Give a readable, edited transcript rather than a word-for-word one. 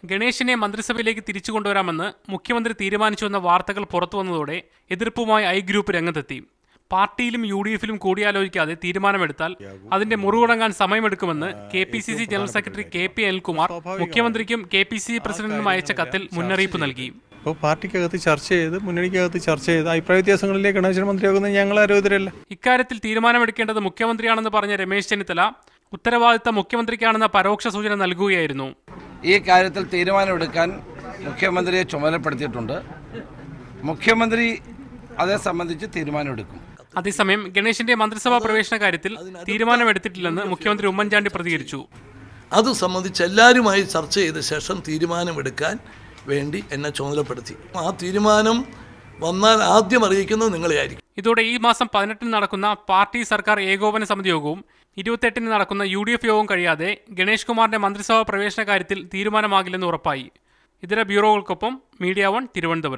ഗണേശിനെ മന്ത്രിസഭയിലേക്ക് തിരിച്ചു കൊണ്ടുവരാമെന്ന് മുഖ്യമന്ത്രി തീരുമാനിച്ചുവെന്ന വാർത്തകൾ പുറത്തുവന്നതോടെ എതിർപ്പുമായി ഐ ഗ്രൂപ്പ് രംഗത്തെത്തി. പാർട്ടിയിലും UDF-ലും കൂടിയാലോചിക്കാതെ തീരുമാനമെടുത്താൽ അതിന്റെ മുറിവുണങ്ങാൻ സമയമെടുക്കുമെന്ന് KPCC general secretary KP Anilkumar മുഖ്യമന്ത്രിക്കും KPCC പ്രസിഡന്റിനും അയച്ച കത്തിൽ മുന്നറിയിപ്പ് നൽകി. അപ്പോൾ പാർട്ടിക്കകത്ത് ചർച്ച ചെയ്ത് മുന്നണിക്കകത്ത് ചർച്ച ചെയ്ത് അഭിപ്രായ വ്യത്യാസങ്ങളിലേക്ക് ഗണേശൻ മന്ത്രിയാകുന്നത് ഞങ്ങൾ ആരോഗ്യരല്ല. ഇക്കാര്യത്തിൽ തീരുമാനമെടുക്കേണ്ടത് മുഖ്യമന്ത്രിയാണെന്ന് പറഞ്ഞ രമേശ് ചെന്നിത്തല ഉത്തരവാദിത്തം മുഖ്യമന്ത്രിക്കാണെന്ന പരോക്ഷ സൂചന നൽകുകയായിരുന്നു. ഈ കാര്യത്തിൽ തീരുമാനമെടുക്കാൻ മുഖ്യമന്ത്രിയെ ചുമതലപ്പെടുത്തിയിട്ടുണ്ട്. മുഖ്യമന്ത്രി അതേ സംബന്ധിച്ച് തീരുമാനമെടുക്കും. അതേസമയം ഗണേശിന്റെ മന്ത്രിസഭാ പ്രവേശന കാര്യത്തിൽ തീരുമാനമെടുത്തിട്ടില്ലെന്ന് മുഖ്യമന്ത്രി ഉമ്മൻചാണ്ടി പ്രതികരിച്ചു. അത് സംബന്ധിച്ച് എല്ലാവരുമായി ചർച്ച ചെയ്ത ശേഷം തീരുമാനമെടുക്കാൻ വേണ്ടി എന്നെ ചുമതലപ്പെടുത്തി. ആ തീരുമാനം വന്നാൽ ആദ്യം അറിയിക്കുന്നത് നിങ്ങളെയായിരിക്കും. ഇതോടെ ഈ മാസം 18-ന് നടക്കുന്ന പാർട്ടി സർക്കാർ ഏകോപന സമിതി യോഗവും 28-ന് നടക്കുന്ന UDF യോഗവും കഴിയാതെ ഗണേഷ് കുമാറിന്റെ മന്ത്രിസഭാ പ്രവേശന കാര്യത്തിൽ തീരുമാനമാകില്ലെന്ന് ഉറപ്പായി. ഇതര ബ്യൂറോകൾക്കൊപ്പം മീഡിയ 1 തിരുവനന്തപുരം.